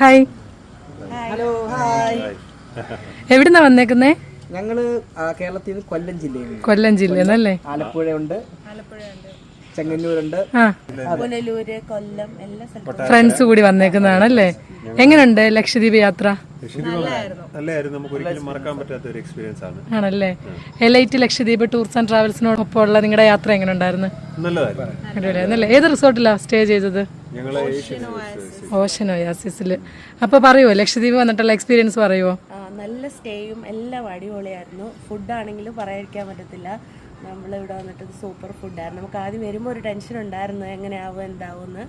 Hi. Hello hi. എവിടുന്നാ വന്നേക്കുന്നേ? ഞങ്ങള് കേരളത്തിൽ നിന്ന് കൊല്ലം ജില്ലന്നല്ലേ? ആലപ്പുഴയുണ്ട്, ചെങ്ങന്നൂരുണ്ട്, പുനലൂര്, കൊല്ലം എല്ലാ സ്ഥലത്തും ഫ്രണ്ട്സ് കൂടി വന്നേക്കുന്നതാണല്ലേ? എങ്ങനെയുണ്ട് ലക്ഷദ്വീപ് യാത്ര? നല്ലായിരുന്നു. നമുക്ക് ഒരിക്കലും മറക്കാൻ പറ്റാത്ത ഒരു എക്സ്പീരിയൻസ് ആണ്. ആണല്ലേ? എലൈറ്റ് ലക്ഷദ്വീപ് ടൂർസ് ആൻഡ് ട്രാവൽസിനോടൊപ്പം ഉള്ള നിങ്ങളുടെ യാത്ര എങ്ങനെ ഉണ്ടായിരുന്നു? നല്ലതായിരുന്നു. ഏത് റിസോർട്ടിലാണ് സ്റ്റേ ചെയ്തത്? ഞങ്ങള് ഓഷൻ ഒയാസിസിൽ. അപ്പൊ പറയുമോ ലക്ഷദ്വീപ് വന്നിട്ടുള്ള എക്സ്പീരിയൻസ് പറയുമോ? നല്ല സ്റ്റേയും എല്ലാം അടിപൊളിയായിരുന്നു. ഫുഡാണെങ്കിലും പറയാതിരിക്കാൻ പറ്റത്തില്ല. നമ്മളിവിടെ വന്നിട്ട് സൂപ്പർ ഫുഡായിരുന്നു. നമുക്ക് ആദ്യം വരുമ്പോൾ ഒരു ടെൻഷൻ ഉണ്ടായിരുന്നു, എങ്ങനെയാവും എന്താവുമെന്ന്.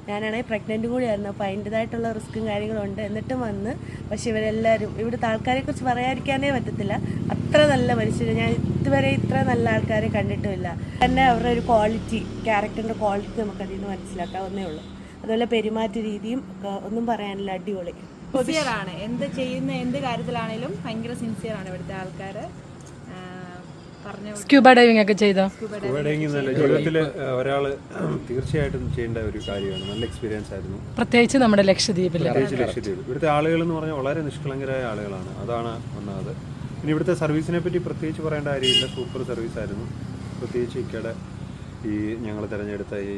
ഞാനാണെങ്കിൽ പ്രഗ്നൻറ്റ് കൂടിയായിരുന്നു, അപ്പോൾ അതിൻ്റെതായിട്ടുള്ള റിസ്ക്കും കാര്യങ്ങളും ഉണ്ട്. എന്നിട്ടും വന്ന്, പക്ഷെ ഇവരെല്ലാവരും ഇവിടുത്തെ ആൾക്കാരെക്കുറിച്ച് പറയാതിരിക്കാനേ പറ്റത്തില്ല. അത്ര നല്ല മനുഷ്യർ, ഞാൻ ഇതുവരെ ഇത്ര നല്ല ആൾക്കാരെ കണ്ടിട്ടുമില്ല. തന്നെ അവരുടെ ഒരു ക്വാളിറ്റി, ക്യാരക്ടറിൻ്റെ ക്വാളിറ്റി നമുക്ക് അതിൽ നിന്ന് മനസ്സിലാക്കാവുന്നേ ഉള്ളൂ. അതുപോലെ പെരുമാറ്റ രീതിയും ഒന്നും പറയാനില്ല, അടിപൊളി. സിൻസിയറാണ്. എന്ത് ചെയ്യുന്ന എന്ത് കാര്യത്തിലാണേലും ഭയങ്കര സിൻസിയറാണ് ഇവിടുത്തെ ആൾക്കാർ. സ്ക്യൂബ ഡൈവിംഗ് ഒക്കെ ചെയ്തോ? സ്കൂബ ഡൈവിംഗ് നല്ല ജീവിതത്തിൽ ഒരാൾ തീർച്ചയായിട്ടും ചെയ്യേണ്ട ഒരു കാര്യമാണ്. നല്ല എക്സ്പീരിയൻസ് ആയിരുന്നു, പ്രത്യേകിച്ച് നമ്മുടെ ലക്ഷദ്വീപിൽ. ഇവിടുത്തെ ആളുകൾ എന്ന് പറഞ്ഞാൽ വളരെ നിഷ്കളങ്കരായ ആളുകളാണ്. അതാണ് ഒന്നാമത്. പിന്നെ ഇവിടുത്തെ സർവീസിനെ പറ്റി പ്രത്യേകിച്ച് പറയേണ്ട കാര്യമില്ല, സൂപ്പർ സർവീസ് ആയിരുന്നു. പ്രത്യേകിച്ച് ഇക്കടെ ഈ ഞങ്ങൾ തിരഞ്ഞെടുത്ത ഈ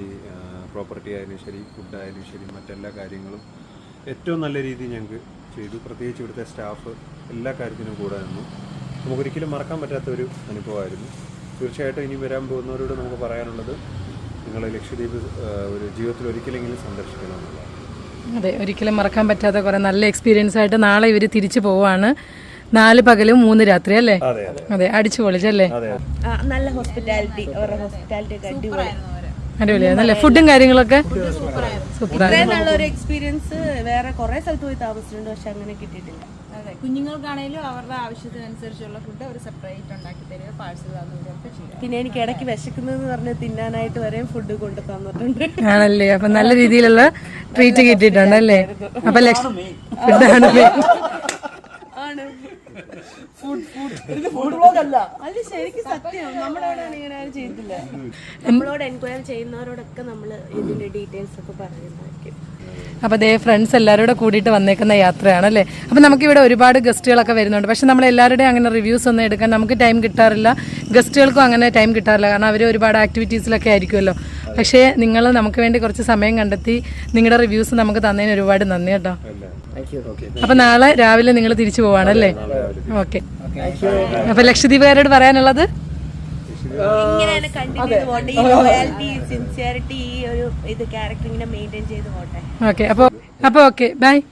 പ്രോപ്പർട്ടി ആയാലും ശരി, ഫുഡായാലും ശരി, മറ്റെല്ലാ കാര്യങ്ങളും ഏറ്റവും നല്ല രീതിയിൽ ഞങ്ങൾക്ക് ചെയ്തു. പ്രത്യേകിച്ച് ഇവിടുത്തെ സ്റ്റാഫ് എല്ലാ കാര്യത്തിനും കൂടെ നിന്നു. നമുക്കൊരിക്കലും മറക്കാൻ പറ്റാത്ത ഒരു അനുഭവമായിരുന്നു. തീർച്ചയായിട്ടും ഇനി വരാൻ പോകുന്നവരോട് നമുക്ക് പറയാനുള്ളത്, നിങ്ങൾ ലക്ഷദ്വീപ് ഒരു ജീവിതത്തിൽ ഒരിക്കലെങ്കിലും സന്ദർശിക്കണം എന്നുള്ളതാണ്. അതെ, ഒരിക്കലും മറക്കാൻ പറ്റാത്ത കുറേ നല്ല എക്സ്പീരിയൻസ് ആയിട്ട് നാളെ ഇവർ തിരിച്ചു പോവാണ്. 4 പകലും 3 രാത്രി അല്ലേ? അതെ, അടിച്ചു പൊളിച്ചല്ലേ? നല്ല ഹോസ്പിറ്റാലിറ്റി, അവരുടെ ഹോസ്പിറ്റാലിറ്റി ഒക്കെ അടിപൊളിയായിരുന്നല്ലേ? ഫുഡും കാര്യങ്ങളൊക്കെ ഇത്രയും നല്ലൊരു എക്സ്പീരിയൻസ് വേറെ കുറെ സ്ഥലത്ത് പോയി താമസിച്ചിട്ടുണ്ട്, പക്ഷെ അങ്ങനെ കിട്ടിയിട്ടില്ല. അതെ, കുഞ്ഞുങ്ങൾക്കാണേലും അവരുടെ ആവശ്യത്തിനനുസരിച്ചുള്ള ഫുഡ് അവർ സെപ്പറേറ്റ് ഉണ്ടാക്കി തരിക, പാഴ്സൽ തന്നുകൊടുക്കുക ചെയ്യുക. പിന്നെ എനിക്ക് ഇടയ്ക്ക് വിശക്കുന്നതെന്ന് പറഞ്ഞ് തിന്നാനായിട്ട് വരെയും ഫുഡ് കൊണ്ട് തന്നിട്ടുണ്ട്. ആണല്ലേ? അപ്പൊ നല്ല രീതിയിലുള്ള ട്രീറ്റ് കിട്ടിയിട്ടുണ്ടല്ലേ? അപ്പൊ ഫുഡാണ് അത് ശരിക്കും സത്യം. നമ്മുടെ അവിടെ ഇങ്ങനെ ചെയ്തില്ല. നമ്മളോട് എൻക്വയറി ചെയ്യുന്നവരോടൊക്കെ നമ്മൾ ഇതിന്റെ ഡീറ്റെയിൽസ് ഒക്കെ പറയുന്നതായിരിക്കും. അപ്പോൾ ദേ ഫ്രണ്ട്സ് എല്ലാവരും കൂടിയിട്ട് വന്നേക്കുന്ന യാത്രയാണല്ലേ? അപ്പോൾ നമുക്കിവിടെ ഒരുപാട് ഗസ്റ്റുകളൊക്കെ വരുന്നുണ്ട്. പക്ഷെ നമ്മൾ എല്ലാവരുടെയും അങ്ങനെ റിവ്യൂസ് ഒന്നും എടുക്കാൻ നമുക്ക് ടൈം കിട്ടാറില്ല. ഗസ്റ്റുകൾക്കും അങ്ങനെ ടൈം കിട്ടാറില്ല, കാരണം അവർ ഒരുപാട് ആക്ടിവിറ്റീസിലൊക്കെ ആയിരിക്കുമല്ലോ. പക്ഷേ നിങ്ങൾ നമുക്ക് വേണ്ടി കുറച്ച് സമയം കണ്ടെത്തി നിങ്ങളുടെ റിവ്യൂസ് നമുക്ക് തന്നതിന് ഒരുപാട് നന്ദി കേട്ടോ. അപ്പോൾ നാളെ രാവിലെ നിങ്ങൾ തിരിച്ചു പോവാണല്ലേ? ഓക്കെ. അപ്പോൾ ലക്ഷദ്വീപുകാരോട് പറയാനുള്ളത്, ഇങ്ങനെ കണ്ടിന്യൂ ചെയ്ത് പോട്ടെ. ഈ ലോയാലിറ്റി, സിൻസിയറിറ്റി, ഈ ഒരു ഇത് ക്യാരക്ടർ ഇങ്ങനെ മെയിൻറ്റെയിൻ ചെയ്ത് പോട്ടെ. ഓക്കെ. അപ്പോൾ ഓക്കെ, ബൈ.